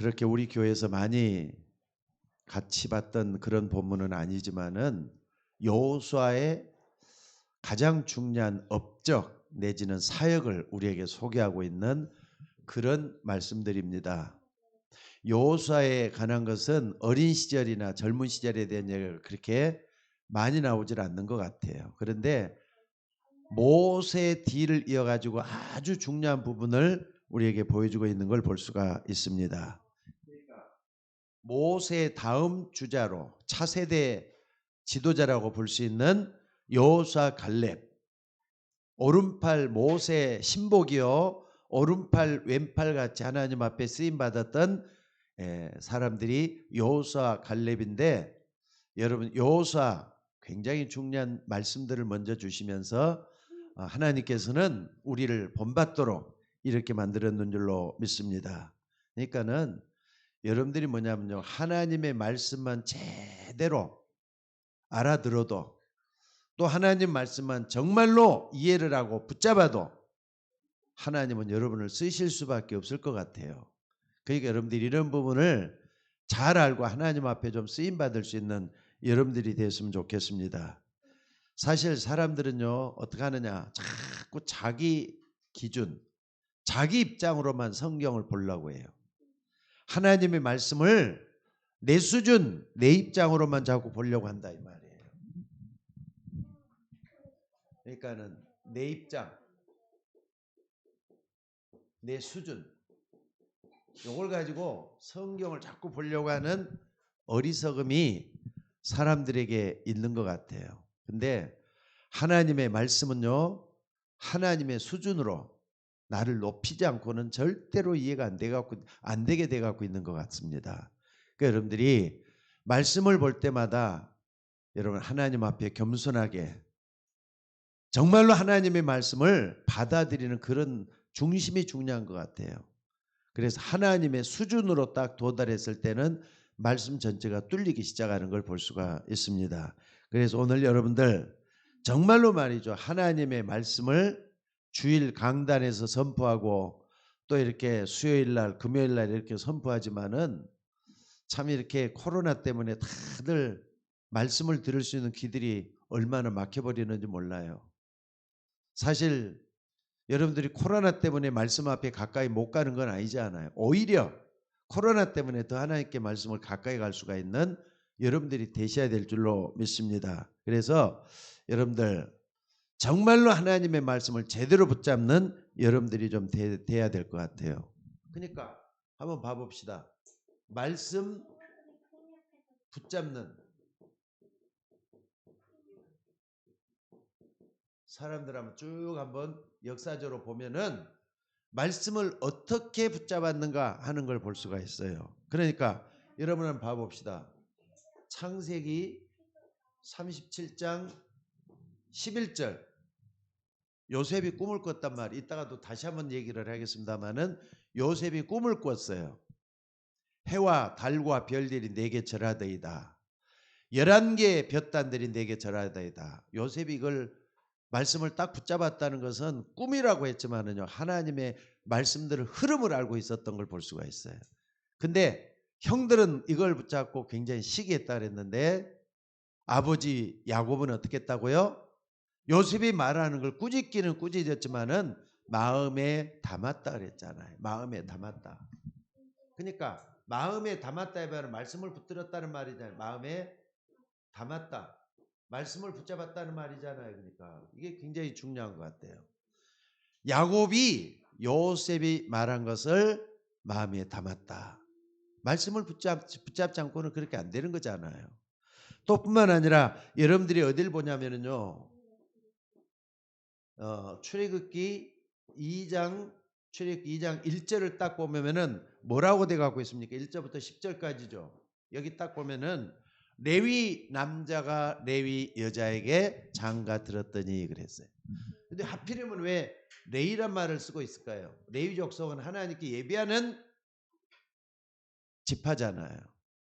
그렇게 우리 교회에서 많이 같이 봤던 그런 본문은 아니지만은 여호수아의 가장 중요한 업적 내지는 사역을 우리에게 소개하고 있는 그런 말씀들입니다. 여호수아에 관한 것은 어린 시절이나 젊은 시절에 대한 얘기가 그렇게 많이 나오질 않는 것 같아요. 그런데 모세의 뒤를 이어가지고 아주 중요한 부분을 우리에게 보여주고 있는 걸 볼 수가 있습니다. 모세의 다음 주자로 차세대 지도자라고 볼 수 있는 여호수아 갈렙, 오른팔 모세 신복이요 오른팔 왼팔 같이 하나님 앞에 쓰임 받았던 사람들이 여호수아 갈렙인데, 여러분 여호수아 굉장히 중요한 말씀들을 먼저 주시면서 하나님께서는 우리를 본받도록 이렇게 만들었는 줄로 믿습니다. 그러니까는 여러분들이 뭐냐면요, 하나님의 말씀만 제대로 알아들어도 또 하나님 말씀만 정말로 이해를 하고 붙잡아도 하나님은 여러분을 쓰실 수밖에 없을 것 같아요. 그러니까 여러분들이 이런 부분을 잘 알고 하나님 앞에 좀 쓰임 받을 수 있는 여러분들이 됐으면 좋겠습니다. 사실 사람들은요 어떻게 하느냐, 자꾸 자기 기준, 자기 입장으로만 성경을 보려고 해요. 하나님의 말씀을 내 수준, 내 입장으로만 자꾸 보려고 한다 이 말이에요. 그러니까는 내 입장, 내 수준, 이걸 가지고 성경을 자꾸 보려고 하는 어리석음이 사람들에게 있는 것 같아요. 근데 하나님의 말씀은요, 하나님의 수준으로 나를 높이지 않고는 절대로 이해가 안 되게 돼 갖고 있는 것 같습니다. 그러니까 여러분들이 말씀을 볼 때마다 여러분 하나님 앞에 겸손하게 정말로 하나님의 말씀을 받아들이는 그런 중심이 중요한 것 같아요. 그래서 하나님의 수준으로 딱 도달했을 때는 말씀 전체가 뚫리기 시작하는 걸 볼 수가 있습니다. 그래서 오늘 여러분들 정말로 말이죠, 하나님의 말씀을 주일 강단에서 선포하고 또 이렇게 수요일날 금요일날 이렇게 선포하지만은 참 이렇게 코로나 때문에 다들 말씀을 들을 수 있는 귀들이 얼마나 막혀버리는지 몰라요. 사실 여러분들이 코로나 때문에 말씀 앞에 가까이 못 가는 건 아니잖아요. 오히려 코로나 때문에 더 하나님께 말씀을 가까이 갈 수가 있는 여러분들이 되셔야 될 줄로 믿습니다. 그래서 여러분들 정말로 하나님의 말씀을 제대로 붙잡는 여러분들이 좀 돼야 될 것 같아요. 그러니까 한번 봐봅시다. 말씀 붙잡는 사람들 한번 쭉 한번 역사적으로 보면은 말씀을 어떻게 붙잡았는가 하는 걸 볼 수가 있어요. 그러니까 여러분 한번 봐봅시다. 창세기 37장 11절 요셉이 꿈을 꿨단 말이에요. 이따가도 다시 한번 얘기를 하겠습니다마는 요셉이 꿈을 꿨어요. 해와 달과 별들이 내게 절하더이다. 11개의 볕단들이 내게 절하더이다. 요셉이 이걸 말씀을 딱 붙잡았다는 것은 꿈이라고 했지만은요, 하나님의 말씀들을 흐름을 알고 있었던 걸 볼 수가 있어요. 근데 형들은 이걸 붙잡고 굉장히 시기했다 그랬는데 아버지 야곱은 어떻게 했다고요? 요셉이 말하는 걸 꾸짖기는 꾸짖었지만은 마음에 담았다 그랬잖아요. 마음에 담았다. 그러니까 마음에 담았다에 비하면 말씀을 붙들었다는 말이잖아요. 마음에 담았다. 말씀을 붙잡았다는 말이잖아요. 그러니까 이게 굉장히 중요한 것 같아요. 야곱이 요셉이 말한 것을 마음에 담았다. 말씀을 붙잡지 않고는 그렇게 안 되는 거잖아요. 또 뿐만 아니라 여러분들이 어딜 보냐면요, 출애굽기 2장 1절을 딱 보면은 뭐라고 돼 갖고 있습니까? 1절부터 10절까지죠. 여기 딱 보면은 레위 남자가 레위 여자에게 장가 들었더니 그랬어요. 근데 하필이면 왜 레위란 말을 쓰고 있을까요? 레위 족속은 하나님께 예배하는 지파잖아요.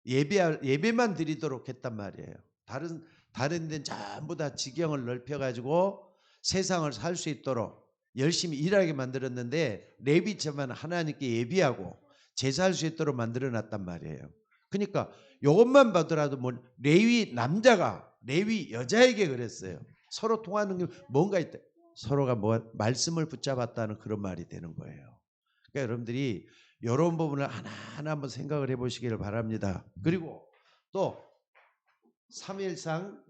예배만 드리도록 했단 말이에요. 다른 데는 전부 다 지경을 넓혀 가지고 세상을 살 수 있도록 열심히 일하게 만들었는데 레위처만 하나님께 예배하고 제사할 수 있도록 만들어놨단 말이에요. 그러니까 이것만 봐더라도 뭐 레위 남자가 레위 여자에게 그랬어요. 서로 통하는 게 뭔가 있다. 서로가 뭐 말씀을 붙잡았다는 그런 말이 되는 거예요. 그러니까 여러분들이 이런 부분을 하나하나 한번 생각을 해보시기를 바랍니다. 그리고 또 3일상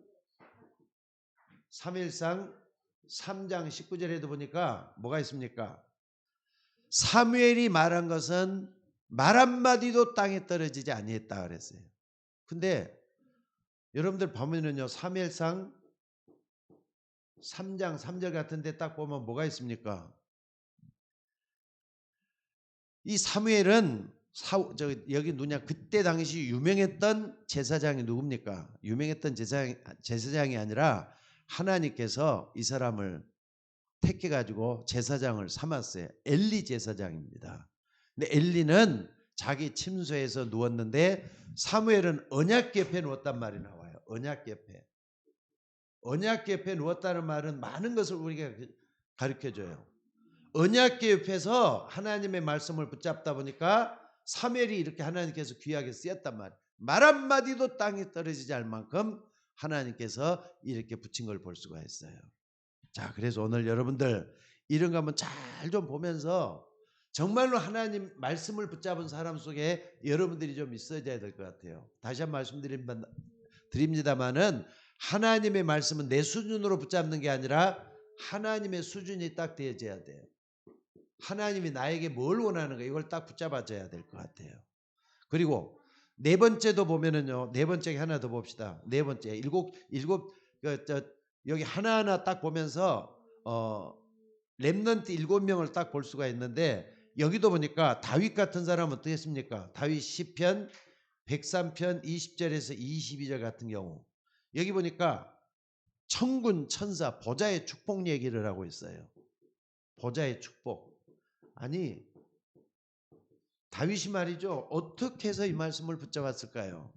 3장 19절에도 보니까 뭐가 있습니까? 사무엘이 말한 것은 말 한마디도 땅에 떨어지지 아니했다 그랬어요. 근데 여러분들 보면은요, 사무엘상 3장 3절 같은 데 딱 보면 뭐가 있습니까? 이 사무엘은 여기 누냐, 그때 당시 유명했던 제사장이 누굽니까? 유명했던 제사장이 아니라 하나님께서 이 사람을 택해 가지고 제사장을 삼았어요. 엘리 제사장입니다. 근데 엘리는 자기 침소에서 누웠는데 사무엘은 언약 궤에 누웠단 말이 나와요. 언약 궤에. 언약 궤에 누웠다는 말은 많은 것을 우리가 가르쳐 줘요. 언약 궤 옆에서 하나님의 말씀을 붙잡다 보니까 사무엘이 이렇게 하나님께서 귀하게 쓰였단 말이에요. 말 한마디도 땅에 떨어지지 않을 만큼 하나님께서 이렇게 붙인 걸 볼 수가 있어요. 자, 그래서 오늘 여러분들 이런 거 한번 잘 좀 보면서 정말로 하나님 말씀을 붙잡은 사람 속에 여러분들이 좀 있어야 될 것 같아요. 다시 한번 말씀드립니다만은 하나님의 말씀은 내 수준으로 붙잡는 게 아니라 하나님의 수준이 딱 되어져야 돼요. 하나님이 나에게 뭘 원하는가 이걸 딱 붙잡아줘야 될 것 같아요. 그리고 네 번째도 보면은요, 네 번째 하나 더 봅시다. 네 번째 여기 하나하나 딱 보면서 렘넌트 7명을 딱 볼 수가 있는데 여기도 보니까 다윗 같은 사람은 어떻게 했습니까? 다윗 시편 103편 20절에서 22절 같은 경우 여기 보니까 천군 천사 보좌의 축복 얘기를 하고 있어요. 보좌의 축복. 아니 다윗이 말이죠. 어떻게 해서 이 말씀을 붙잡았을까요?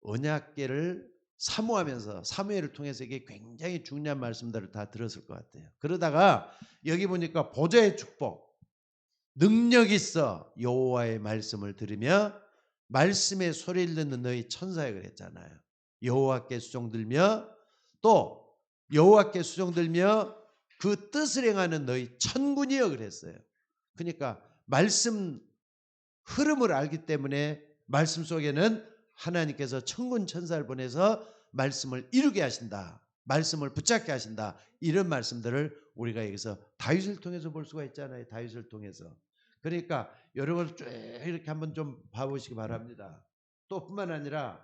언약궤를 사모하면서 사무엘을 통해서 이게 굉장히 중요한 말씀들을 다 들었을 것 같아요. 그러다가 여기 보니까 보좌의 축복, 능력 있어 여호와의 말씀을 들으며 말씀의 소리를 듣는 너희 천사에 그랬잖아요. 여호와께 수종들며 또 여호와께 수종들며 그 뜻을 행하는 너희 천군이여 그랬어요. 그러니까 말씀 흐름을 알기 때문에 말씀 속에는 하나님께서 천군 천사를 보내서 말씀을 이루게 하신다. 말씀을 붙잡게 하신다. 이런 말씀들을 우리가 여기서 다윗을 통해서 볼 수가 있잖아요. 다윗을 통해서. 그러니까 여러분 쭉 이렇게 한번 좀 봐보시기 바랍니다. 또 뿐만 아니라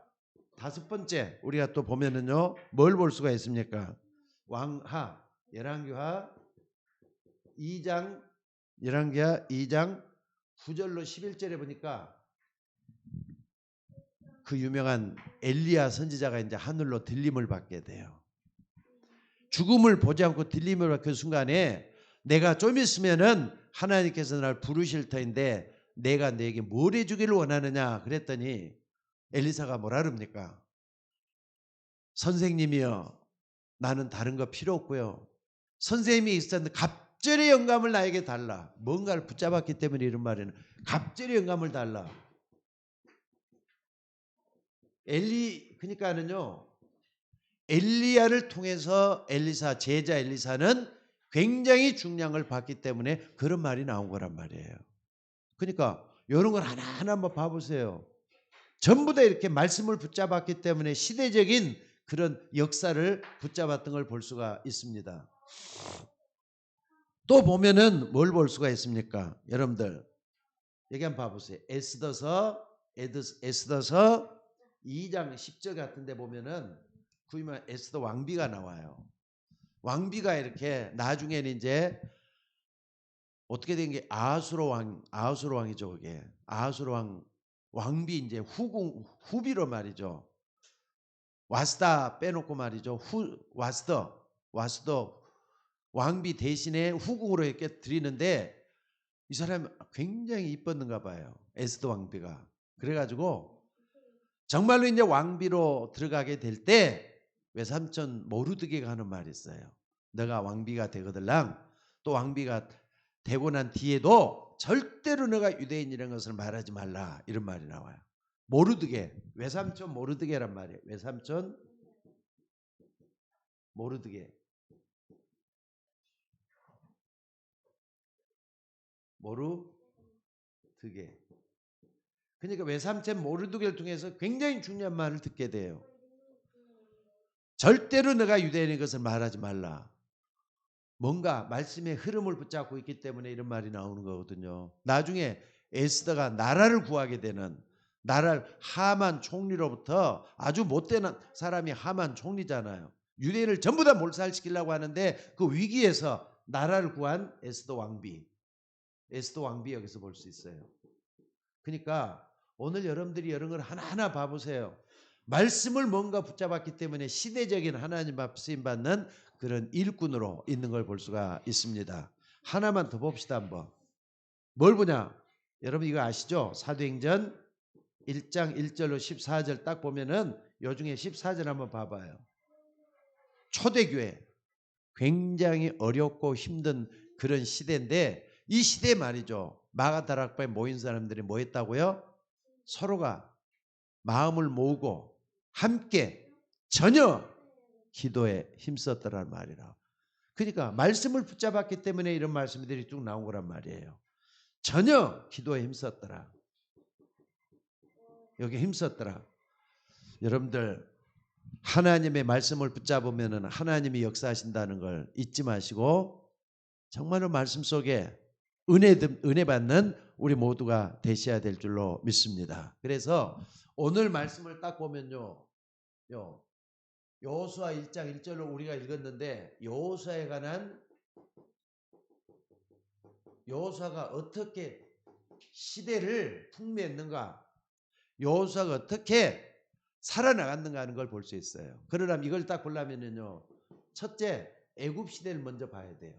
다섯 번째 우리가 또 보면은요. 뭘 볼 수가 있습니까? 왕하, 열왕기하 2장 9절로 11절에 보니까 그 유명한 엘리야 선지자가 이제 하늘로 들림을 받게 돼요. 죽음을 보지 않고 들림을 받는 순간에 내가 좀 있으면은 하나님께서 날 부르실 터인데 내가 너에게 뭘 해주기를 원하느냐 그랬더니 엘리사가 뭐라 그럽니까? 선생님이여 나는 다른 거 필요 없고요. 선생님이 있었는데 갑절의 영감을 나에게 달라. 뭔가를 붙잡았기 때문에 이런 말에는 갑절의 영감을 달라. 그러니까는요. 엘리야를 통해서 제자 엘리사는 굉장히 중요한 걸 봤기 때문에 그런 말이 나온 거란 말이에요. 그러니까 이런 걸 하나하나 한번 봐보세요. 전부 다 이렇게 말씀을 붙잡았기 때문에 시대적인 그런 역사를 붙잡았던 걸 볼 수가 있습니다. 또 보면은 뭘 볼 수가 있습니까? 여러분들 여기 한번 봐보세요. 에스더서 2장 10절 같은 데 보면은 그 유명한 에스더 왕비가 나와요. 왕비가 이렇게 나중에는 이제 어떻게 된 게 아하수로 왕이죠. 그게 아하수로 왕비 이제 후비로 말이죠. 와스다 빼놓고 말이죠. 와스더 왕비 대신에 후궁으로 이렇게 드리는데 이 사람이 굉장히 이뻤는가 봐요. 에스더 왕비가. 그래가지고 정말로 이제 왕비로 들어가게 될 때 외삼촌 모르드게가 하는 말이 있어요. 너가 왕비가 되거들랑 또 왕비가 되고 난 뒤에도 절대로 너가 유대인이라는 것을 말하지 말라 이런 말이 나와요. 모르드게, 외삼촌 모르드게란 말이에요. 외삼촌 모르드게. 모르드게. 그러니까 외삼촌 모르드게를 통해서 굉장히 중요한 말을 듣게 돼요. 절대로 너가 유대인인 것을 말하지 말라. 뭔가 말씀의 흐름을 붙잡고 있기 때문에 이런 말이 나오는 거거든요. 나중에 에스더가 나라를 구하게 되는, 나라를 하만 총리로부터, 아주 못된 사람이 하만 총리잖아요. 유대인을 전부 다 몰살시키려고 하는데 그 위기에서 나라를 구한 에스더 왕비. 에스더 왕비 여기서 볼 수 있어요. 그러니까 오늘 여러분들이 이런 걸 하나하나 봐보세요. 말씀을 뭔가 붙잡았기 때문에 시대적인 하나님 앞 쓰임받는 그런 일꾼으로 있는 걸 볼 수가 있습니다. 하나만 더 봅시다 한번. 뭘 보냐? 여러분 이거 아시죠? 사도행전 1장 1절로 14절 딱 보면은 요 중에 14절 한번 봐봐요. 초대교회 굉장히 어렵고 힘든 그런 시대인데 이 시대 말이죠. 마가다락방에 모인 사람들이 뭐 했다고요? 서로가 마음을 모으고 함께 전혀 기도에 힘썼더란 말이라. 그러니까 말씀을 붙잡았기 때문에 이런 말씀들이 쭉 나온 거란 말이에요. 전혀 기도에 힘썼더라. 여기 힘썼더라. 여러분들 하나님의 말씀을 붙잡으면 하나님이 역사하신다는 걸 잊지 마시고 정말로 말씀 속에 은혜 받는 우리 모두가 되셔야 될 줄로 믿습니다. 그래서 오늘 말씀을 딱 보면요. 여호수아 1장 1절로 우리가 읽었는데 여호수아에 관한 여호수아가 어떻게 시대를 풍미했는가, 여호수아가 어떻게 살아나갔는가 하는 걸 볼 수 있어요. 그러려면 이걸 딱 보려면요. 첫째, 애굽 시대를 먼저 봐야 돼요.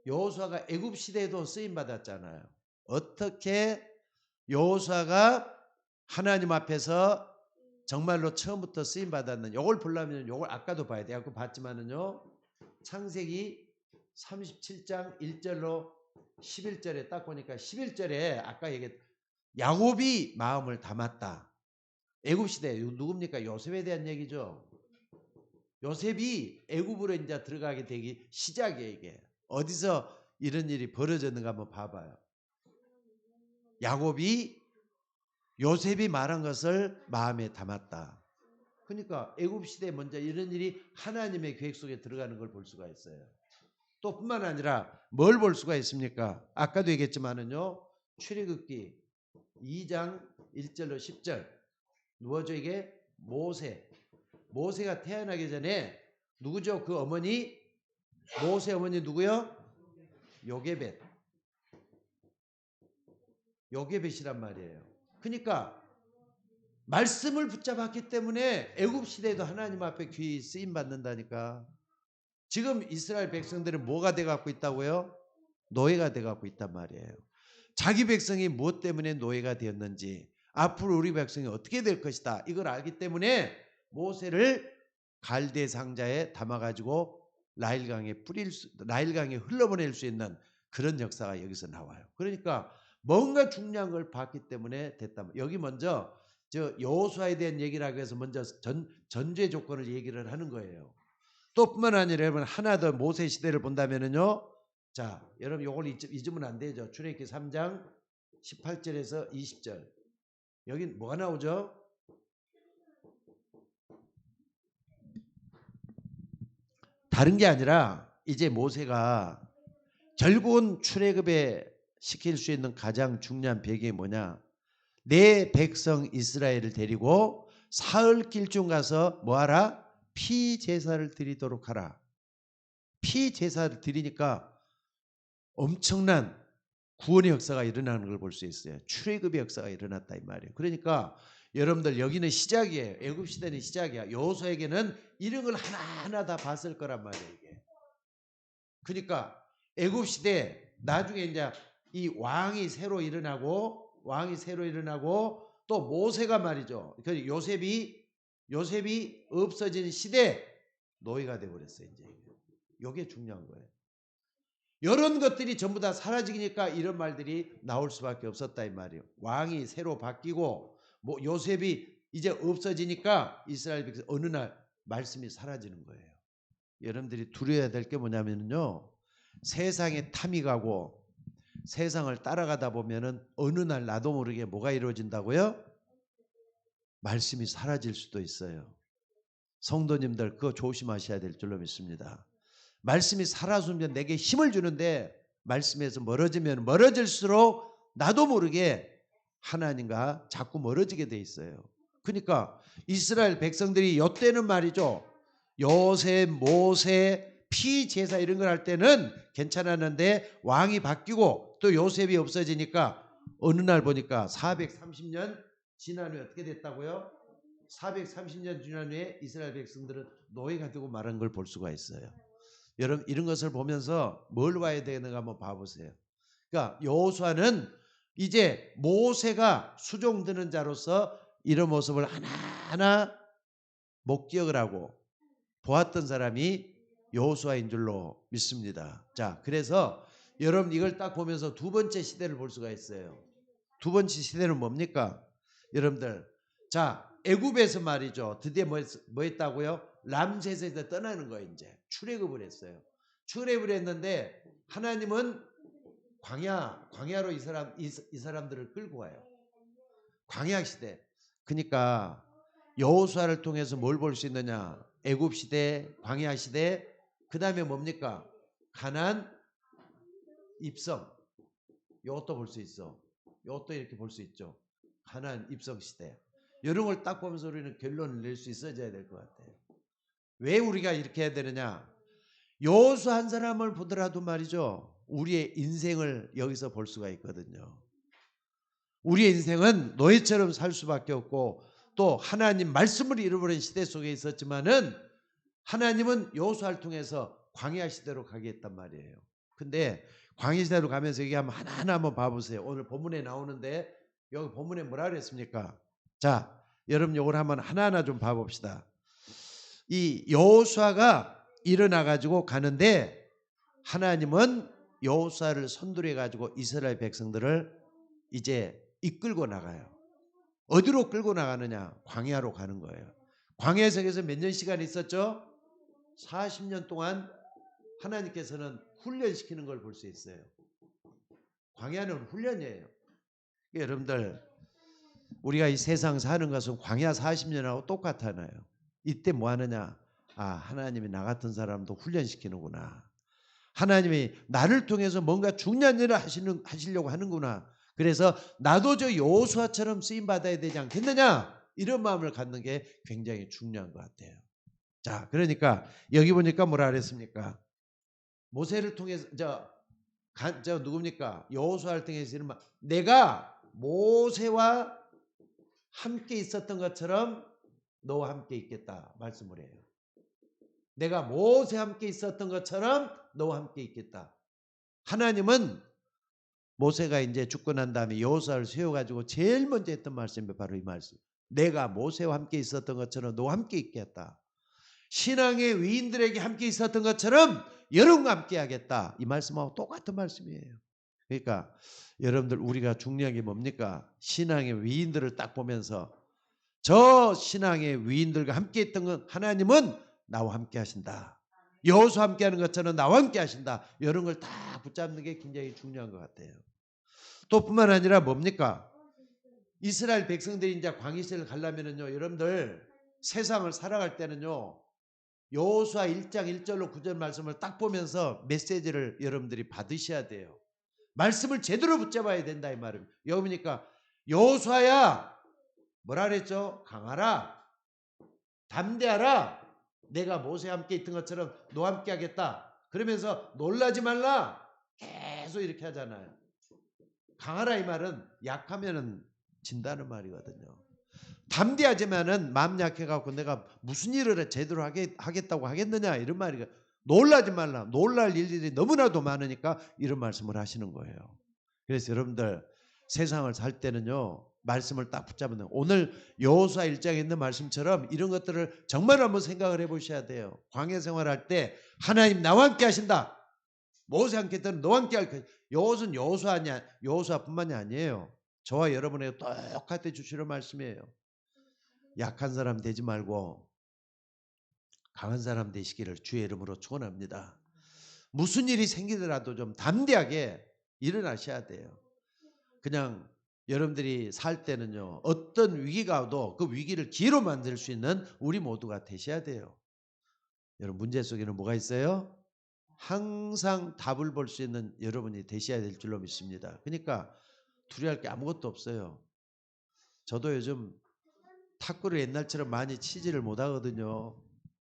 여호수아가 애굽 시대에도 쓰임 받았잖아요. 어떻게 여호수아가 하나님 앞에서 정말로 처음부터 쓰임 받았는 요걸 보려면 요걸 아까도 봐야 돼요. 아까 봤지만은요. 창세기 37장 1절로 11절에 딱 보니까 11절에 아까 얘기했 야곱이 마음을 담았다. 애굽 시대 누굽니까? 요셉에 대한 얘기죠. 요셉이 애굽으로 이제 들어가게 되기 시작이에요, 이게. 어디서 이런 일이 벌어졌는가 한번 봐봐요. 야곱이 요셉이 말한 것을 마음에 담았다. 그러니까 애굽 시대에 먼저 이런 일이 하나님의 계획 속에 들어가는 걸 볼 수가 있어요. 또 뿐만 아니라 뭘 볼 수가 있습니까? 아까도 얘기했지만은요. 출애굽기 2장 1절로 10절 누구죠 이게? 모세가 태어나기 전에 누구죠? 그 어머니 모세 어머니 누구요? 요게벳이란 말이에요. 그러니까 말씀을 붙잡았기 때문에 애굽 시대에도 하나님 앞에 귀히 쓰임 받는다니까. 지금 이스라엘 백성들은 뭐가 돼 갖고 있다고요? 노예가 돼 갖고 있단 말이에요. 자기 백성이 무엇 때문에 노예가 되었는지, 앞으로 우리 백성이 어떻게 될 것이다, 이걸 알기 때문에 모세를 갈대 상자에 담아 가지고 나일강에 흘러보낼 수 있는 그런 역사가 여기서 나와요. 그러니까 뭔가 중요한 걸 봤기 때문에 됐다. 여기 먼저 여호수아에 대한 얘기를 하기 위해서 먼저 전제 조건을 얘기를 하는 거예요. 또 뿐만 아니라 여러분 하나 더 모세 시대를 본다면은요. 자, 여러분 요걸 잊으면 안 되죠. 출애굽기 3장 18절에서 20절. 여기 뭐가 나오죠? 다른 게 아니라 이제 모세가 결국은 출애굽에 시킬 수 있는 가장 중요한 배경이 뭐냐? 내 백성 이스라엘을 데리고 사흘 길중 가서 뭐하라? 피 제사를 드리도록 하라. 피 제사를 드리니까 엄청난 구원의 역사가 일어나는 걸 볼 수 있어요. 출애굽의 역사가 일어났다 이 말이에요. 그러니까 여러분들 여기는 시작이에요. 애굽 시대는 시작이야. 여호수아에게는 이런 걸 하나하나 다 봤을 거란 말이에요. 이게. 그러니까 애굽 시대 나중에 이제 이 왕이 새로 일어나고 또 모세가 말이죠. 그 요셉이 없어진 시대 노예가 되어버렸어요. 이제 이게 중요한 거예요. 이런 것들이 전부 다 사라지니까 이런 말들이 나올 수밖에 없었다 이 말이에요. 왕이 새로 바뀌고 뭐 요셉이 이제 없어지니까 이스라엘 백성 어느 날 말씀이 사라지는 거예요. 여러분들이 두려워야 될 게 뭐냐면요, 세상에 탐이 가고 세상을 따라가다 보면은 어느 날 나도 모르게 뭐가 이루어진다고요? 말씀이 사라질 수도 있어요. 성도님들 그거 조심하셔야 될 줄로 믿습니다. 말씀이 사라지면 내게 힘을 주는데 말씀에서 멀어지면 멀어질수록 나도 모르게 하나님과 자꾸 멀어지게 돼 있어요. 그러니까 이스라엘 백성들이 요때는 말이죠, 요셉, 모세, 피제사 이런 걸 할 때는 괜찮았는데 왕이 바뀌고 또 요셉이 없어지니까 어느 날 보니까 430년 지난 후에 어떻게 됐다고요? 430년 지난 후에 이스라엘 백성들은 노예가 되고 말한 걸 볼 수가 있어요. 여러분 이런 것을 보면서 뭘 봐야 되는가 한번 봐보세요. 그러니까 여호수아는 이제 모세가 수종드는 자로서 이런 모습을 하나하나 목기억을 하고 보았던 사람이 여호수아인 줄로 믿습니다. 자, 그래서 여러분 이걸 딱 보면서 두 번째 시대를 볼 수가 있어요. 두 번째 시대는 뭡니까? 여러분들, 자, 애굽에서 말이죠, 드디어 뭐 했다고요? 람세스에서 떠나는 거예요. 이제 출애굽을 했어요. 출애굽을 했는데 하나님은 광야로 이 사람들을 끌고 가요. 광야 시대. 그러니까 여호수아를 통해서 뭘 볼 수 있느냐? 애굽 시대, 광야 시대, 그 다음에 뭡니까? 가나안 입성. 이것도 볼 수 있어. 이것도 이렇게 볼 수 있죠. 가나안 입성 시대. 이런 걸 딱 보면서 우리는 결론을 낼 수 있어야 될 것 같아요. 왜 우리가 이렇게 해야 되느냐? 여호수아 한 사람을 보더라도 말이죠, 우리의 인생을 여기서 볼 수가 있거든요. 우리의 인생은 노예처럼 살 수밖에 없고 또 하나님 말씀을 잃어버린 시대 속에 있었지만은 하나님은 여호수아를 통해서 광야 시대로 가게 했단 말이에요. 근데 광야 시대로 가면서 여기 하나하나 한번 봐보세요. 오늘 본문에 나오는데 여기 본문에 뭐라 그랬습니까? 자, 여러분 요걸 한번 하나하나 좀 봐봅시다. 이 여호수아가 일어나 가지고 가는데 하나님은 여호수아를 선두로 가지고 이스라엘 백성들을 이제 이끌고 나가요. 어디로 끌고 나가느냐? 광야로 가는 거예요. 광야에서 몇 년 시간 있었죠? 40년 동안 하나님께서는 훈련시키는 걸 볼 수 있어요. 광야는 훈련이에요. 여러분들 우리가 이 세상 사는 것은 광야 40년하고 똑같아요. 이때 뭐 하느냐? 아, 하나님이 나 같은 사람도 훈련시키는구나. 하나님이 나를 통해서 뭔가 중요한 일을 하시려고 하는구나. 그래서 나도 저 여호수아처럼 쓰임 받아야 되지 않겠느냐? 이런 마음을 갖는 게 굉장히 중요한 것 같아요. 자, 그러니까 여기 보니까 뭐라 그랬습니까? 모세를 통해서 저 누굽니까? 여호수아를 통해서 이런 말, 내가 모세와 함께 있었던 것처럼 너와 함께 있겠다 말씀을 해요. 내가 모세와 함께 있었던 것처럼 너와 함께 있겠다. 하나님은 모세가 이제 죽고 난 다음에 여호수아를 세워가지고 제일 먼저 했던 말씀이 바로 이 말씀. 내가 모세와 함께 있었던 것처럼 너와 함께 있겠다. 신앙의 위인들에게 함께 있었던 것처럼 여러분과 함께 하겠다. 이 말씀하고 똑같은 말씀이에요. 그러니까 여러분들 우리가 중요한 게 뭡니까? 신앙의 위인들을 딱 보면서 저 신앙의 위인들과 함께 했던 건 하나님은 나와 함께 하신다. 여호수아와 함께 하는 것처럼 나와 함께 하신다. 이런 걸 다 붙잡는 게 굉장히 중요한 것 같아요. 또 뿐만 아니라 뭡니까? 이스라엘 백성들이 이제 광야시대를 가려면은요, 여러분들 세상을 살아갈 때는요, 여호수아 1장 1절로 9절 말씀을 딱 보면서 메시지를 여러분들이 받으셔야 돼요. 말씀을 제대로 붙잡아야 된다 이 말입니다. 여기 보니까 여호수아야 뭐라 그랬죠? 강하라, 담대하라, 내가 모세와 함께 있던 것처럼 너와 함께 하겠다. 그러면서 놀라지 말라 계속 이렇게 하잖아요. 강하라 이 말은 약하면은 진다는 말이거든요. 담대하지만은 마음 약해갖고 내가 무슨 일을 제대로 하겠다고 하겠느냐 이런 말이가. 놀라지 말라. 놀랄 일들이 너무나도 많으니까 이런 말씀을 하시는 거예요. 그래서 여러분들 세상을 살 때는요, 말씀을 딱 붙잡는, 오늘 여호수아 1장에 있는 말씀처럼 이런 것들을 정말 한번 생각을 해보셔야 돼요. 광야 생활할 때 하나님 나와 함께 하신다. 모세 함께 있다는 너와 함께 할 것이다. 이것은 여호수아뿐만이 아니에요. 저와 여러분에게 똑같이 주시는 말씀이에요. 약한 사람 되지 말고 강한 사람 되시기를 주의 이름으로 축원합니다. 무슨 일이 생기더라도 좀 담대하게 일어나셔야 돼요. 그냥 여러분들이 살 때는요, 어떤 위기가 와도 그 위기를 기회로 만들 수 있는 우리 모두가 되셔야 돼요. 여러분, 문제 속에는 뭐가 있어요? 항상 답을 볼 수 있는 여러분이 되셔야 될 줄로 믿습니다. 그러니까 두려워할 게 아무것도 없어요. 저도 요즘 탁구를 옛날처럼 많이 치지를 못하거든요.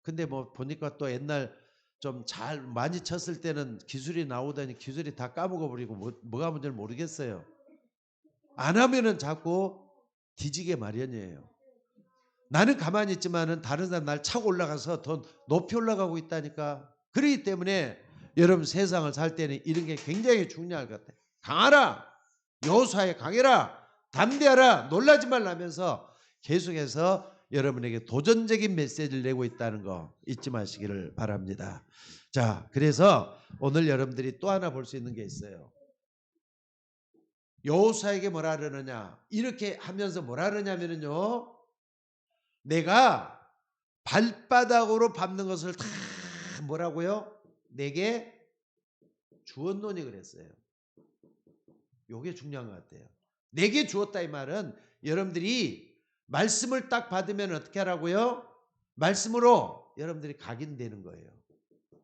근데 뭐 보니까 또 옛날 좀 잘 많이 쳤을 때는 기술이 나오더니 기술이 다 까먹어버리고 뭐가 뭔지 모르겠어요. 안 하면은 자꾸 뒤지게 마련이에요. 나는 가만히 있지만은 다른 사람 날 차고 올라가서 더 높이 올라가고 있다니까. 그렇기 때문에 여러분 세상을 살 때는 이런 게 굉장히 중요할 것 같아요. 강하라, 여호수아에 강해라, 담대하라, 놀라지 말라면서 계속해서 여러분에게 도전적인 메시지를 내고 있다는 거 잊지 마시기를 바랍니다. 자, 그래서 오늘 여러분들이 또 하나 볼 수 있는 게 있어요. 여호수아에게 뭐라 그러느냐, 이렇게 하면서 뭐라 그러냐면요, 내가 발바닥으로 밟는 것을 다 뭐라고요? 내게 주었노니 그랬어요. 요게 중요한 것 같아요. 내게 주었다 이 말은 여러분들이 말씀을 딱 받으면 어떻게 하라고요? 말씀으로 여러분들이 각인되는 거예요.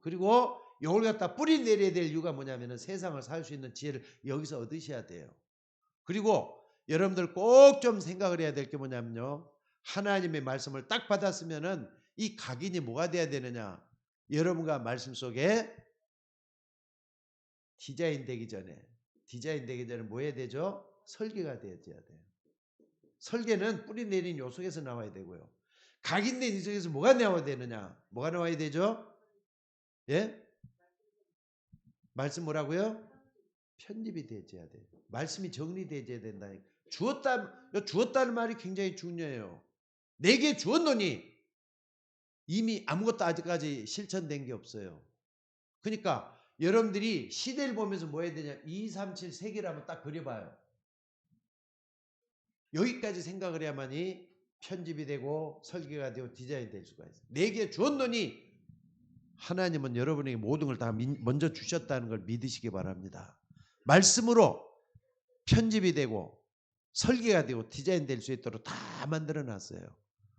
그리고 요걸 갖다 뿌리 내려야 될 이유가 뭐냐면은 세상을 살 수 있는 지혜를 여기서 얻으셔야 돼요. 그리고 여러분들 꼭 좀 생각을 해야 될 게 뭐냐면요, 하나님의 말씀을 딱 받았으면은 이 각인이 뭐가 돼야 되느냐, 여러분과 말씀 속에 디자인 되기 전에 뭐 해야 되죠? 설계가 되어야 돼요. 설계는 뿌리 내린 요 속에서 나와야 되고요. 각인된 이 속에서 뭐가 나와야 되느냐? 뭐가 나와야 되죠? 예? 말씀 뭐라고요? 편집이 되어야 돼요. 말씀이 정리되어야 된다니까. 주었다는 말이 굉장히 중요해요. 내게 주었노니 이미 아무것도 아직까지 실천된 게 없어요. 그러니까 여러분들이 시대를 보면서 뭐 해야 되냐, 2, 3, 7 세 개를 한번 딱 그려봐요. 여기까지 생각을 해야만이 편집이 되고 설계가 되고 디자인이 될 수가 있어요. 내게 주었노니 하나님은 여러분에게 모든 걸 다 먼저 주셨다는 걸 믿으시기 바랍니다. 말씀으로 편집이 되고 설계가 되고 디자인 될 수 있도록 다 만들어 놨어요.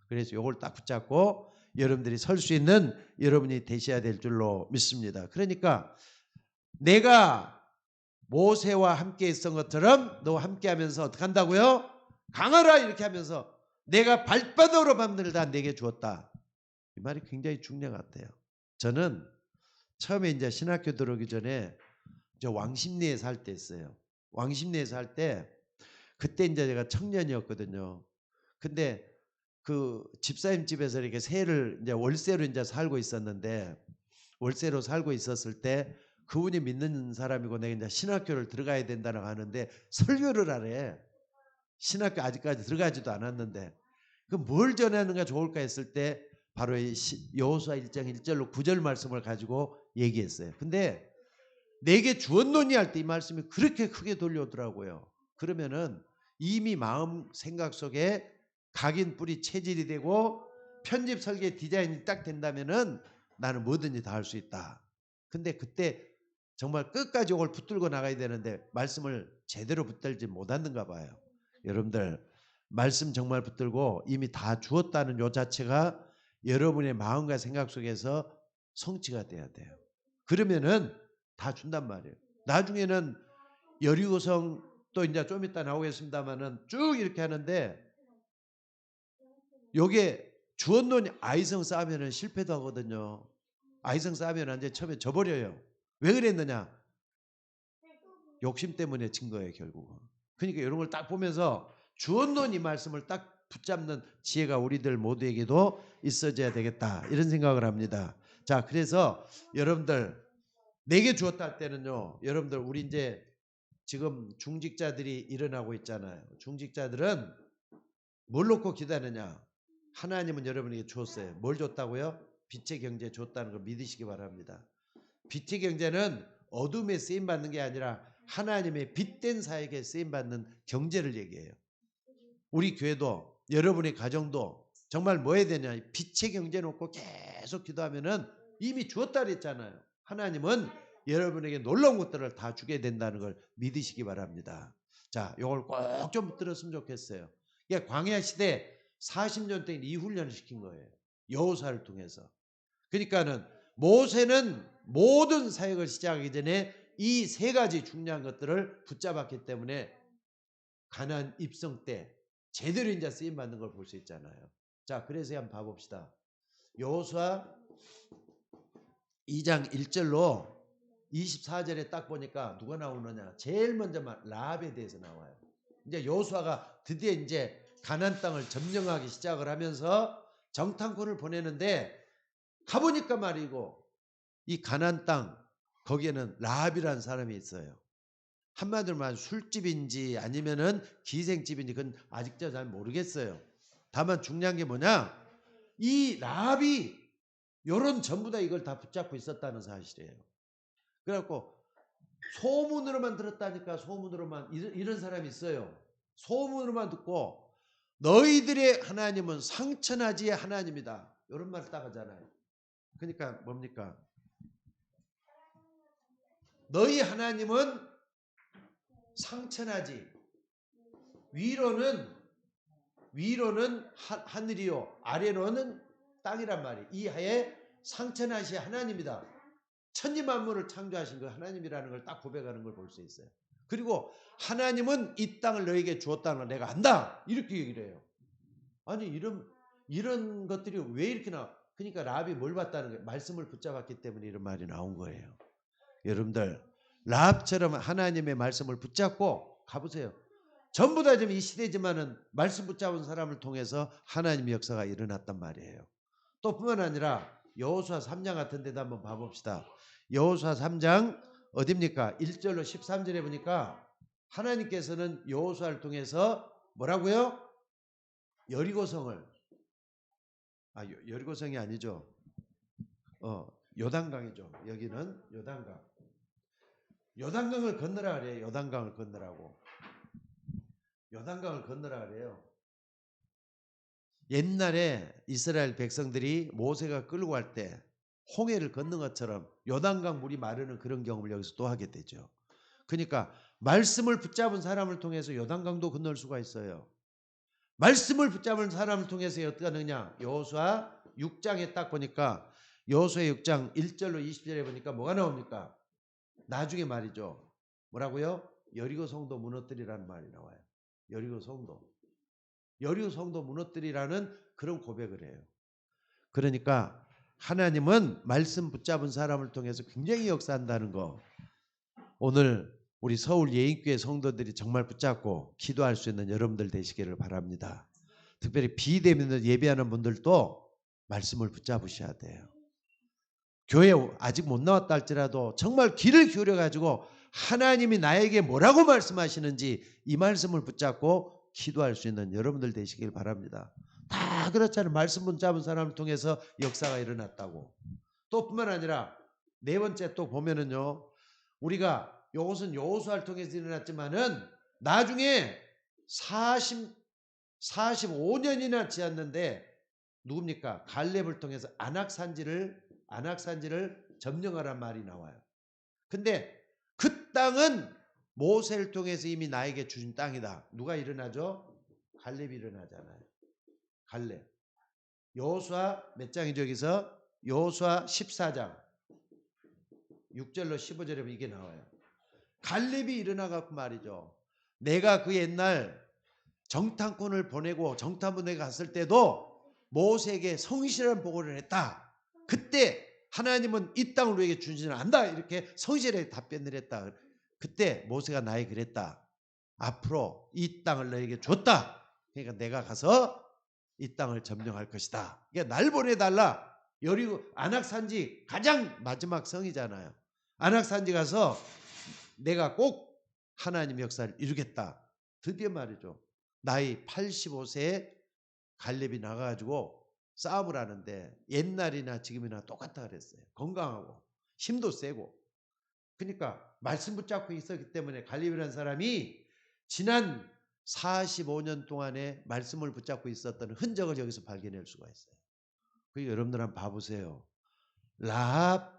그래서 이걸 딱 붙잡고 여러분들이 설 수 있는 여러분이 되셔야 될 줄로 믿습니다. 그러니까 내가 모세와 함께 있었던 것처럼 너와 함께 하면서 어떻게 한다고요? 강하라, 이렇게 하면서 내가 발바닥으로 밟는 다 내게 주었다. 이 말이 굉장히 중요한 것 같아요. 저는 처음에 이제 신학교 들어오기 전에 저 왕십리에 살 때 있어요. 왕십리에 살 때 그때 이제 제가 청년이었거든요. 근데 그 집사님 집에서 이렇게 새해를 이제 월세로 이제 살고 있었는데, 월세로 살고 있었을 때 그분이 믿는 사람이고 내가 이제 신학교를 들어가야 된다고 하는데 설교를 하래. 신학교 아직까지 들어가지도 않았는데 그 뭘 전하는가 좋을까 했을 때 바로 이 여호수아 1장 1절로 9절 말씀을 가지고 얘기했어요. 근데 내게 주었노니 할 때 이 말씀이 그렇게 크게 들려오더라고요. 그러면은 이미 마음 생각 속에 각인 뿌리 체질이 되고 편집 설계 디자인이 딱 된다면은 나는 뭐든지 다 할 수 있다. 근데 그때 정말 끝까지 이걸 붙들고 나가야 되는데 말씀을 제대로 붙들지 못하는가 봐요. 여러분들 말씀 정말 붙들고 이미 다 주었다는 요 자체가 여러분의 마음과 생각 속에서 성취가 돼야 돼요. 그러면은 다 준단 말이에요. 나중에는 여리고성 또 이제 좀 이따 나오겠습니다만은 쭉 이렇게 하는데 요게 주었노니 아이성 쌓으면은 실패도 하거든요. 아이성 쌓으면 이제 처음에 져버려요. 왜 그랬느냐? 욕심 때문에 진 거예요, 결국은. 그러니까 이런 걸 딱 보면서 주었노니 말씀을 딱 붙잡는 지혜가 우리들 모두에게도 있어져야 되겠다, 이런 생각을 합니다. 자, 그래서 여러분들 내게 주었다 할 때는요, 여러분들 우리 이제 지금 중직자들이 일어나고 있잖아요. 중직자들은 뭘 놓고 기다리느냐? 하나님은 여러분에게 주었어요. 뭘 줬다고요? 빛의 경제 줬다는 걸 믿으시기 바랍니다. 빛의 경제는 어둠에 쓰임 받는 게 아니라 하나님의 빛된 사역에 쓰임 받는 경제를 얘기해요. 우리 교회도 여러분의 가정도 정말 뭐 해야 되냐? 빛의 경제 놓고 계속 기도하면은 이미 주었다 그랬잖아요. 하나님은 여러분에게 놀라운 것들을 다 주게 된다는 걸 믿으시기 바랍니다. 자, 이걸 꼭 좀 들었으면 좋겠어요. 이게 광야 시대 40년 동안 이 훈련을 시킨 거예요. 여호수아를 통해서. 그러니까는 모세는 모든 사역을 시작하기 전에 이 세 가지 중요한 것들을 붙잡았기 때문에 가나안 입성 때 제대로 이제 쓰임 받는 걸 볼 수 있잖아요. 자, 그래서 한번 봐봅시다. 여호수아 2장 1절로 24절에 딱 보니까 누가 나오느냐? 제일 먼저 라합에 대해서 나와요. 이제 여호수아가 드디어 이제 가나안 땅을 점령하기 시작을 하면서 정탐꾼을 보내는데 가보니까 말이고 이 가나안 땅 거기에는 라합이라는 사람이 있어요. 한마디로 말하면 술집인지 아니면은 기생집인지 그건 아직도 잘 모르겠어요. 다만 중요한 게 뭐냐? 이 라합이 요런 전부 다 이걸 다 붙잡고 있었다는 사실이에요. 그래갖고 소문으로만 들었다니까. 소문으로만 이런 사람이 있어요. 소문으로만 듣고 너희들의 하나님은 상천하지의 하나님이다. 이런 말을 딱 하잖아요. 그러니까 뭡니까? 너희 하나님은 상천하지. 위로는 하늘이요 아래로는 땅이란 말이에요. 이하에 상천하시 하나님이다. 천지만물을 창조하신 그 하나님이라는 걸 딱 고백하는 걸 볼 수 있어요. 그리고 하나님은 이 땅을 너에게 주었다는 걸 내가 안다. 이렇게 얘기를 해요. 아니 이런 것들이 왜 이렇게 나와? 그러니까 라합이 뭘 봤다는 거예요? 말씀을 붙잡았기 때문에 이런 말이 나온 거예요. 여러분들 라합처럼 하나님의 말씀을 붙잡고 가보세요. 전부 다 지금 이 시대지만은 말씀 붙잡은 사람을 통해서 하나님의 역사가 일어났단 말이에요. 또 뿐만 아니라 여호수아 3장 같은 데도 한번 봐봅시다. 여호수아 3장 어딥니까? 1절로 13절에 보니까 하나님께서는 여호수아를 통해서 뭐라고요? 여리고성을 여리고성이 아니죠. 요단강이죠. 여기는 요단강. 요단강을 건너라 그래요. 요단강을 건너라고. 요단강을 건너라 그래요. 옛날에 이스라엘 백성들이 모세가 끌고 갈 때 홍해를 건넌 것처럼 요단강 물이 마르는 그런 경험을 여기서 또 하게 되죠. 그러니까 말씀을 붙잡은 사람을 통해서 요단강도 건널 수가 있어요. 말씀을 붙잡은 사람을 통해서 어떻게 하느냐? 여호수아 6장에 딱 보니까 여호수아 6장 1절로 20절에 보니까 뭐가 나옵니까? 나중에 말이죠. 뭐라고요? 여리고 성도 무너뜨리라는 말이 나와요. 여리고 성도 무너뜨리라는 그런 고백을 해요. 그러니까 하나님은 말씀 붙잡은 사람을 통해서 굉장히 역사한다는 거. 오늘 우리 서울 예인교회 성도들이 정말 붙잡고 기도할 수 있는 여러분들 되시기를 바랍니다. 특별히 비대면으로 예배하는 분들도 말씀을 붙잡으셔야 돼요. 교회 아직 못 나왔다 할지라도 정말 귀를 기울여 가지고 하나님이 나에게 뭐라고 말씀하시는지 이 말씀을 붙잡고 기도할 수 있는 여러분들 되시길 바랍니다. 다 그렇잖아요. 말씀 붙잡은 사람을 통해서 역사가 일어났다고. 또 뿐만 아니라 네 번째 또 보면은요. 우리가 이것은 여호수아를 통해서 일어났지만은 나중에 45년이나 지났는데 누굽니까? 갈렙을 통해서 안악산지를 점령하란 말이 나와요. 근데 그 땅은 모세를 통해서 이미 나에게 주신 땅이다. 누가 일어나죠? 갈렙이 일어나잖아요. 갈렙. 여호수아 몇 장이죠? 여기서 여호수아 14장 6절로 15절에 보면 이게 나와요. 갈렙이 일어나갖고 말이죠. 내가 그 옛날 정탐꾼을 보내고 정탐꾼에 갔을 때도 모세에게 성실한 보고를 했다. 그때 하나님은 이 땅을 우리에게 주지는 않는다. 이렇게 성실하게 답변을 했다. 그때 모세가 나에게 그랬다. 앞으로 이 땅을 너에게 줬다. 그러니까 내가 가서 이 땅을 점령할 것이다. 그러니까 날 보내달라. 여리고 안악산지 가장 마지막 성이잖아요. 안악산지 가서 내가 꼭 하나님의 역사를 이루겠다. 드디어 말이죠. 나이 85세에 갈렙이 나가가지고 싸움을 하는데 옛날이나 지금이나 똑같다 그랬어요. 건강하고 힘도 세고. 그러니까 말씀 붙잡고 있었기 때문에 갈렙이라는 사람이 지난 45년 동안에 말씀을 붙잡고 있었던 흔적을 여기서 발견할 수가 있어요. 그러니까 여러분들 한번 봐보세요. 라합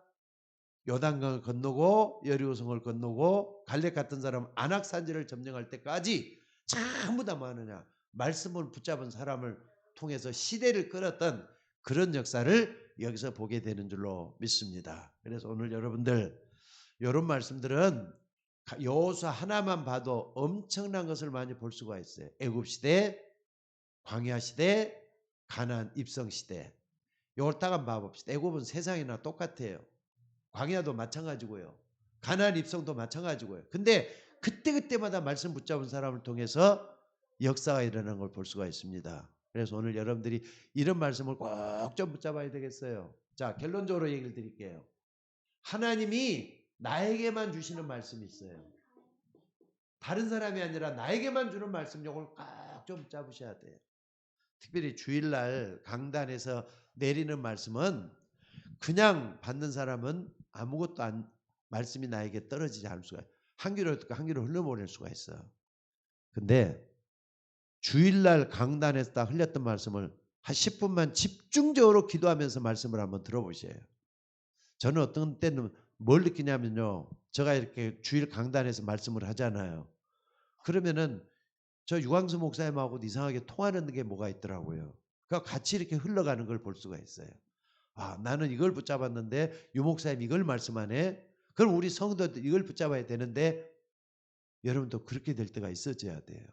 요단강을 건너고 여리고성을 건너고 갈렙 같은 사람 안악산지를 점령할 때까지 전부 다 뭐하느냐, 말씀을 붙잡은 사람을 통해서 시대를 끌었던 그런 역사를 여기서 보게 되는 줄로 믿습니다. 그래서 오늘 여러분들 이런 말씀들은 여호수아 하나만 봐도 엄청난 것을 많이 볼 수가 있어요. 애굽시대, 광야시대, 가나안 입성시대. 이걸 딱 한번 봐봅시다. 애굽은 세상이나 똑같아요. 광야도 마찬가지고요. 가나안 입성도 마찬가지고요. 근데 그때그때마다 말씀 붙잡은 사람을 통해서 역사가 일어나는 걸 볼 수가 있습니다. 그래서 오늘 여러분들이 이런 말씀을 꼭 좀 붙잡아야 되겠어요. 자, 결론적으로 얘기를 드릴게요. 하나님이 나에게만 주시는 말씀이 있어요. 다른 사람이 아니라 나에게만 주는 말씀, 이걸 꼭 좀 붙잡으셔야 돼요. 특별히 주일날 강단에서 내리는 말씀은 그냥 받는 사람은 아무것도 말씀이 나에게 떨어지지 않을 수가 있어요. 한 귀로 듣고 한 귀로 흘려보낼 수가 있어요. 근데 주일날 강단에서 딱 흘렸던 말씀을 한 10분만 집중적으로 기도하면서 말씀을 한번 들어보세요. 저는 어떤 때는 뭘 느끼냐면요, 제가 이렇게 주일 강단에서 말씀을 하잖아요. 그러면은 저 유광수 목사님하고 이상하게 통하는 게 뭐가 있더라고요. 그러니까 같이 이렇게 흘러가는 걸 볼 수가 있어요. 아, 나는 이걸 붙잡았는데 유 목사님 이걸 말씀하네. 그럼 우리 성도들 이걸 붙잡아야 되는데, 여러분도 그렇게 될 때가 있어져야 돼요.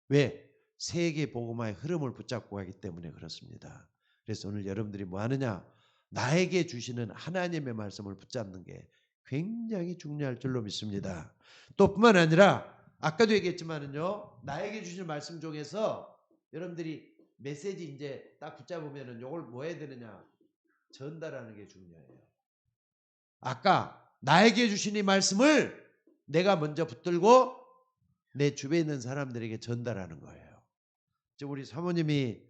왜? 세계 복음화의 흐름을 붙잡고 가기 때문에 그렇습니다. 그래서 오늘 여러분들이 뭐 하느냐? 나에게 주시는 하나님의 말씀을 붙잡는 게 굉장히 중요할 줄로 믿습니다. 또 뿐만 아니라 아까도 얘기했지만은요, 나에게 주시는 말씀 중에서 여러분들이 메시지 이제 딱 붙잡으면은 이걸 뭐 해야 되느냐? 전달하는 게 중요해요. 아까 나에게 주신 이 말씀을 내가 먼저 붙들고 내 주변에 있는 사람들에게 전달하는 거예요. 우리 사모님이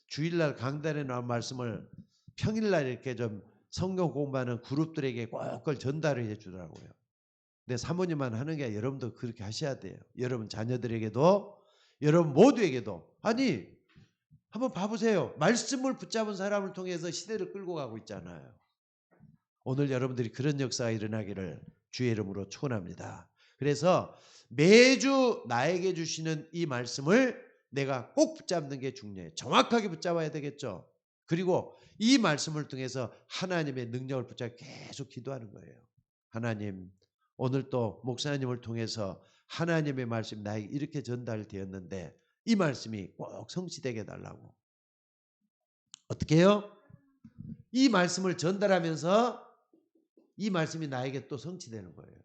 주일날 강단에 나온 말씀을 평일날 이렇게 좀 성경 공부하는 그룹들에게 꼭 그걸 전달을 해주더라고요. 근데 사모님만 하는 게 아니라 여러분도 그렇게 하셔야 돼요. 여러분 자녀들에게도, 여러분 모두에게도. 아니, 한번 봐보세요. 말씀을 붙잡은 사람을 통해서 시대를 끌고 가고 있잖아요. 오늘 여러분들이 그런 역사가 일어나기를 주의 이름으로 축원합니다. 그래서 매주 나에게 주시는 이 말씀을 내가 꼭 붙잡는 게 중요해요. 정확하게 붙잡아야 되겠죠. 그리고 이 말씀을 통해서 하나님의 능력을 붙잡고 계속 기도하는 거예요. 하나님, 오늘 또 목사님을 통해서 하나님의 말씀이 나에게 이렇게 전달되었는데 이 말씀이 꼭 성취되게 해달라고. 어떻게 해요? 이 말씀을 전달하면서 이 말씀이 나에게 또 성취되는 거예요.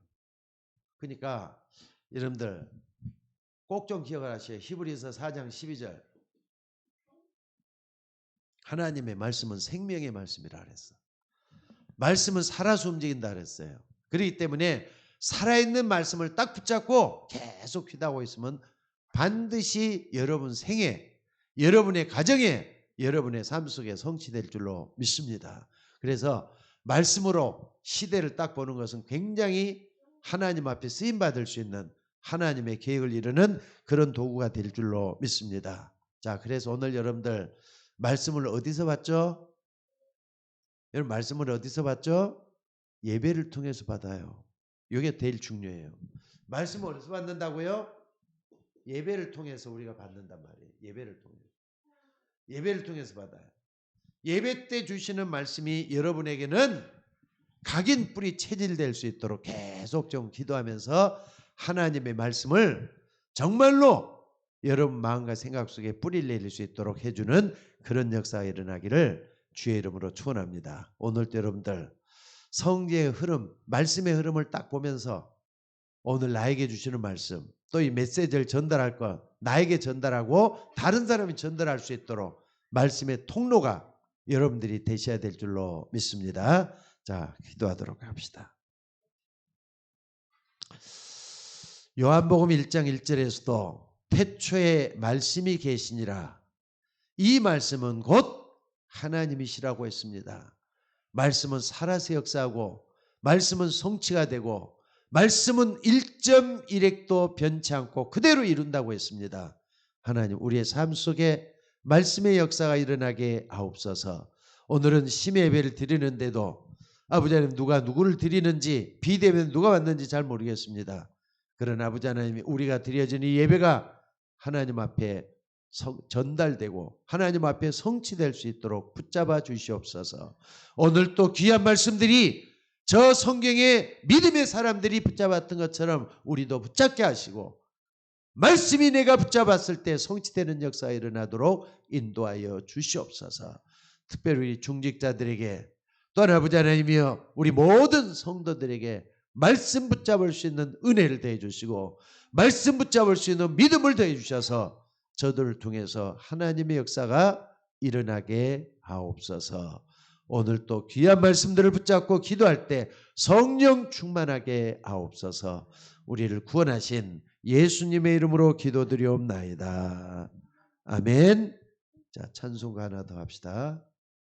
그러니까 여러분들 꼭 좀 기억을 하셔요. 히브리서 4장 12절. 하나님의 말씀은 생명의 말씀이라 그랬어. 말씀은 살아서 움직인다 그랬어요. 그렇기 때문에 살아있는 말씀을 딱 붙잡고 계속 기도하고 있으면 반드시 여러분 생에, 여러분의 가정에, 여러분의 삶 속에 성취될 줄로 믿습니다. 그래서 말씀으로 시대를 딱 보는 것은 굉장히 하나님 앞에 쓰임받을 수 있는 하나님의 계획을 이루는 그런 도구가 될 줄로 믿습니다. 자, 그래서 오늘 여러분들 말씀을 어디서 받죠? 여러분 말씀을 어디서 받죠? 예배를 통해서 받아요. 이게 제일 중요해요. 말씀을 어디서 받는다고요? 예배를 통해서 우리가 받는단 말이에요. 예배를 통해서. 예배를 통해서 받아요. 예배 때 주시는 말씀이 여러분에게는 각인 뿌리 체질될 수 있도록 계속 좀 기도하면서 하나님의 말씀을 정말로 여러분 마음과 생각 속에 뿌리를 내릴 수 있도록 해주는 그런 역사가 일어나기를 주의 이름으로 축원합니다. 오늘도 여러분들 성경의 흐름, 말씀의 흐름을 딱 보면서 오늘 나에게 주시는 말씀, 또 이 메시지를 전달할 것, 나에게 전달하고 다른 사람이 전달할 수 있도록 말씀의 통로가 여러분들이 되셔야 될 줄로 믿습니다. 자, 기도하도록 합시다. 요한복음 1장 1절에서도 태초에 말씀이 계시니라. 이 말씀은 곧 하나님이시라고 했습니다. 말씀은 살아서 역사하고 말씀은 성취가 되고 말씀은 1.1획도 변치 않고 그대로 이룬다고 했습니다. 하나님 우리의 삶 속에 말씀의 역사가 일어나게 하옵소서. 오늘은 심의 예배를 드리는데도 아버지 하나님 누가 누구를 드리는지 비대면 누가 왔는지 잘 모르겠습니다. 그러나 아버지 하나님 우리가 드려진 이 예배가 하나님 앞에 전달되고 하나님 앞에 성취될 수 있도록 붙잡아 주시옵소서. 오늘 또 귀한 말씀들이 저 성경의 믿음의 사람들이 붙잡았던 것처럼 우리도 붙잡게 하시고 말씀이 내가 붙잡았을 때 성취되는 역사가 일어나도록 인도하여 주시옵소서. 특별히 우리 중직자들에게 또한 아버지 하나님이여 우리 모든 성도들에게 말씀 붙잡을 수 있는 은혜를 더해 주시고 말씀 붙잡을 수 있는 믿음을 더해 주셔서 저들을 통해서 하나님의 역사가 일어나게 하옵소서. 오늘 또 귀한 말씀들을 붙잡고 기도할 때 성령 충만하게 하옵소서. 우리를 구원하신 예수님의 이름으로 기도드리옵나이다. 아멘. 자, 찬송가 하나 더 합시다.